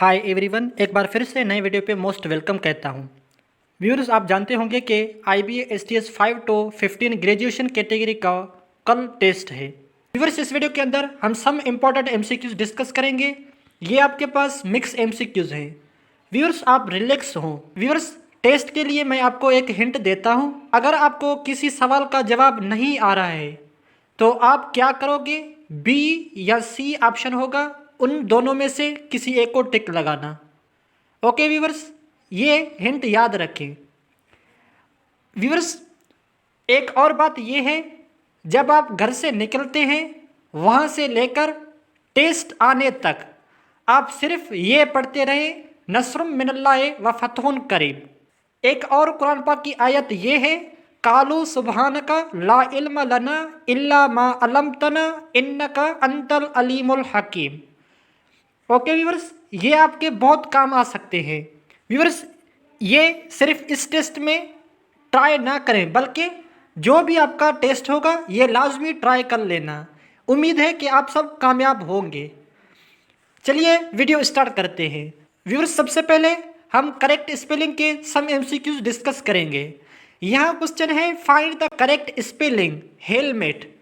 Hi everyone, एक बार फिर से नए वीडियो पे मोस्ट वेलकम कहता हूँ। व्यूअर्स, आप जानते होंगे कि IBA STS 5 to 15 graduation category का कल टेस्ट है। व्यूअर्स, इस वीडियो के अंदर हम सम इम्पॉर्टेंट MCQs डिस्कस करेंगे। ये आपके पास मिक्स MCQs हैं। व्यूअर्स, आप रिलैक्स हों। व्यूअर्स, टेस्ट के लिए मैं आपको एक हिंट देता हूँ। अगर आपको किसी सवाल का जवाब नहीं आ रहा है तो आप क्या करोगे? बी या सी ऑप्शन होगा, उन दोनों में से किसी एक को टिक लगाना। ओके व्यूवर्स, ये हिंट याद रखें। व्यूवर्स, एक और बात ये है, जब आप घर से निकलते हैं वहाँ से लेकर टेस्ट आने तक आप सिर्फ ये पढ़ते रहे, नस्रुम मिनल्लाह व फतहुन करीब। एक और कुरान पाक की आयत ये है, कालू सुबहानका ला इल्म लना इल्ला मा अलमतना इन्नका अंतल अलीमुल हकीम। ओके व्यूवर्स, ये आपके बहुत काम आ सकते हैं। व्यूवर्स, ये सिर्फ इस टेस्ट में ट्राई ना करें, बल्कि जो भी आपका टेस्ट होगा ये लाजमी ट्राई कर लेना। उम्मीद है कि आप सब कामयाब होंगे। चलिए वीडियो स्टार्ट करते हैं। व्यूवर्स, सबसे पहले हम करेक्ट स्पेलिंग के सम MCQs डिस्कस करेंगे। यहाँ क्वेश्चन है, find the correct spelling helmet.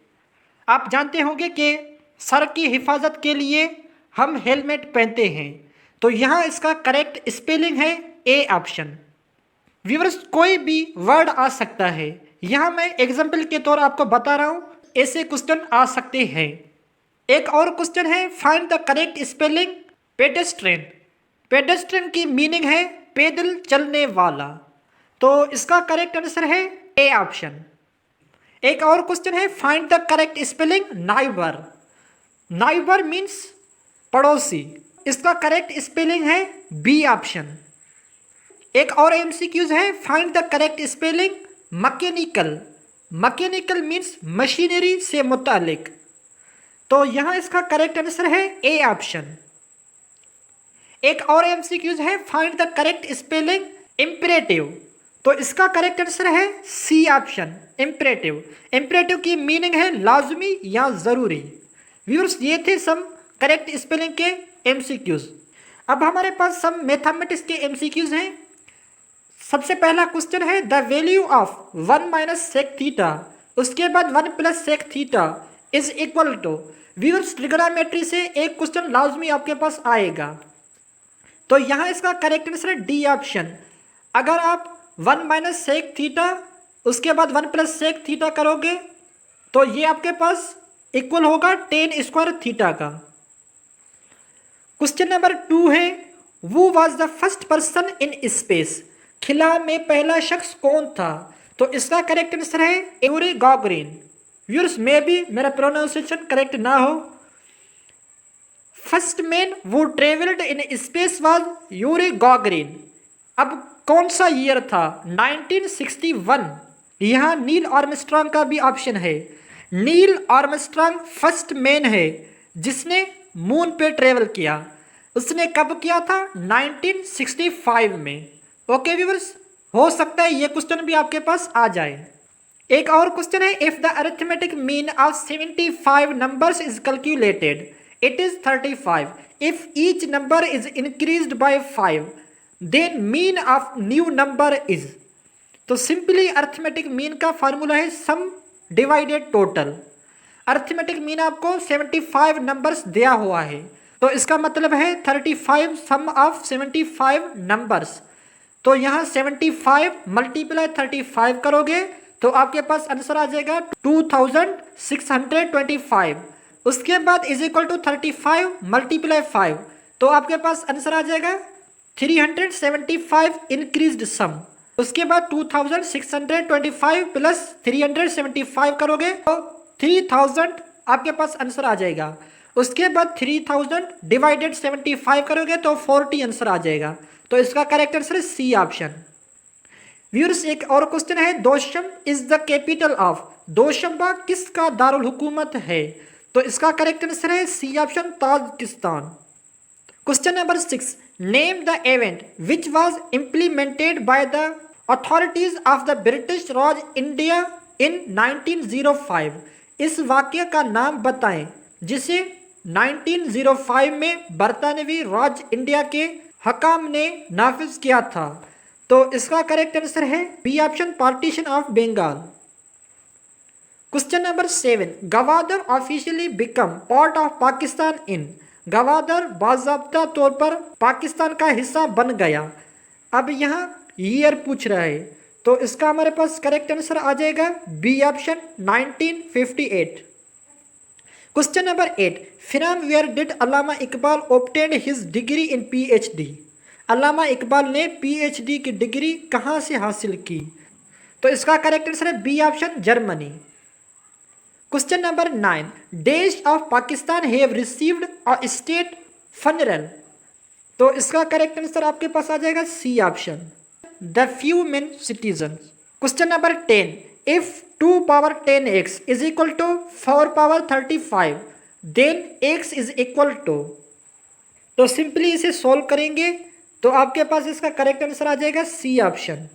आप जानते होंगे कि सर की हिफाजत के लिए हम हेलमेट पहनते हैं, तो यहाँ इसका करेक्ट स्पेलिंग है ए ऑप्शन। व्यूअर्स, कोई भी वर्ड आ सकता है, यहाँ मैं एग्जाम्पल के तौर आपको बता रहा हूँ, ऐसे क्वेश्चन आ सकते हैं। एक और क्वेश्चन है, find the correct spelling pedestrian. Pedestrian की मीनिंग है पैदल चलने वाला, तो इसका करेक्ट आंसर है ए ऑप्शन। एक और क्वेश्चन है, find the correct spelling neighbour. Neighbour means पड़ोसी, इसका करेक्ट स्पेलिंग है बी ऑप्शन। एक और MCQs है, find the correct spelling mechanical. Mechanical means machinery से मुतालिक, तो यहाँ इसका करेक्ट आंसर है ए ऑप्शन। एक और MCQs है, find the correct spelling imperative, तो इसका करेक्ट आंसर है सी ऑप्शन, इम्परेटिव। इम्परेटिव की मीनिंग है लाजमी या ज़रूरी। व्यूअर्स, ये थे सम करेक्ट स्पेलिंग के MCQs। अब हमारे पास सम मैथमेटिक्स के MCQs हैं। सबसे पहला क्वेश्चन है, the value of 1 minus sec theta, उसके बाद 1 plus sec theta is equal to. Viewers, trigonometry से एक क्वेश्चन लाजमी आपके पास आएगा, तो यहाँ इसका करेक्ट आंसर है डी ऑप्शन। अगर आप 1 माइनस सेक थीटा उसके बाद 1 प्लस सेक थीटा करोगे तो ये आपके पास इक्वल होगा टेन स्क्वायर थीटा का। क्वेश्चन नंबर 2 है, वो was the first person in space. खिला में पहला शख्स कौन था, तो इसका करेक्ट आंसर है यूरी गागरिन। व्यूअर्स, मे भी मेरा प्रोनाउंसिएशन करेक्ट ना हो। फर्स्ट मैन वो travelled in space was Yuri Gagarin. अब कौन सा ईयर था? 1961। यहाँ नील आर्मस्ट्रांग का भी ऑप्शन है। नील आर्मस्ट्रांग फर्स्ट मैन है जिसने मून पे ट्रेवल किया। उसने कब किया था? 1965 में। ओके व्यूअर्स, हो सकता है ये क्वेश्चन भी आपके पास आ जाए। एक और क्वेश्चन है, if the arithmetic mean of 75 numbers is calculated it is 35। If each number is increased by 5 then mean of new number is. तो सिंपली अरिथमेटिक मीन का फार्मूला है sum divided total. Arithmetic mean आपको 75 numbers दिया हुआ है, तो इसका मतलब है 35 सम ऑफ 75 नंबर्स। तो यहाँ 75 मल्टीप्लाई 35 करोगे तो आपके पास आंसर आ जाएगा 2625। उसके बाद इज इक्वल टू 35 मल्टीप्लाई 5, तो आपके पास आंसर आ जाएगा 375 इंक्रीज्ड सम। उसके बाद 2625 प्लस 375 करोगे तो 3000 आपके पास आंसर आ जाएगा। उसके बाद 3000 डिवाइडेड 75 करोगे तो 40 आंसर आ जाएगा, तो इसका करेक्ट आंसर है सी ऑप्शन। व्यूअर्स, एक और क्वेश्चन है, Dushanbe is the capital of. Dushanbe किसका दारुल हुकूमत है, तो इसका करेक्ट आंसर है C option, Tajikistan. Question number 6, name the event which was implemented by the authorities of the British Raj India in 1905। इस वाक्य का नाम बताएं जिसे 1905 में बरतानवी राज इंडिया के हकाम ने नाफिज किया था। तो इसका करेक्ट आंसर है B option, partition of Bengal. Question number 7, Gwadar officially become part of Pakistan in. Gwadar बाज़ाब्ता तौर पर पाकिस्तान का हिस्सा बन गया। अब यहाँ ईयर पूछ रहा है, तो इसका हमारे पास करेक्ट आंसर आ जाएगा B option, 1958। Question number 8, from where did Allama Iqbal obtained his degree in PhD. Allama Iqbal ने पीएचडी की डिग्री कहाँ से हासिल की? तो इसका करेक्ट आंसर है B option, Germany. Question number 9, dash of Pakistan have received a state funeral. तो इसका करेक्ट आंसर आपके पास आ जाएगा C option, the few main citizen. Question number 10, if 2 power 10x is equal to 4 power 35 then x is equal to. तो simply इसे solve करेंगे तो आपके पास इसका करेक्ट आंसर आ जाएगा सी ऑप्शन।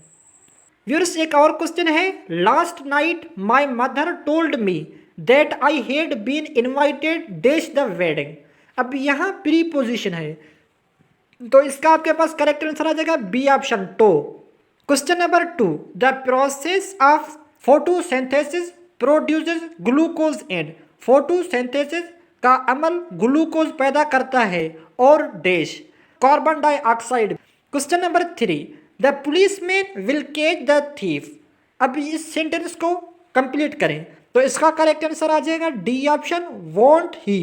व्यूअर्स, एक और क्वेश्चन है, last night my mother told me that I had been invited dash the wedding. अब यहाँ प्रीपोजिशन है, तो इसका आपके पास करेक्ट आंसर आ जाएगा B option, two. Question number 2, the process of photosynthesis produces glucose and. Photosynthesis का अमल ग्लूकोज पैदा करता है और dash, carbon dioxide. Question number 3, the policeman will catch the thief. अब इस सेंटेंस को कंप्लीट करें, तो इसका करेक्ट आंसर आ जाएगा डी ऑप्शन, वॉन्ट ही।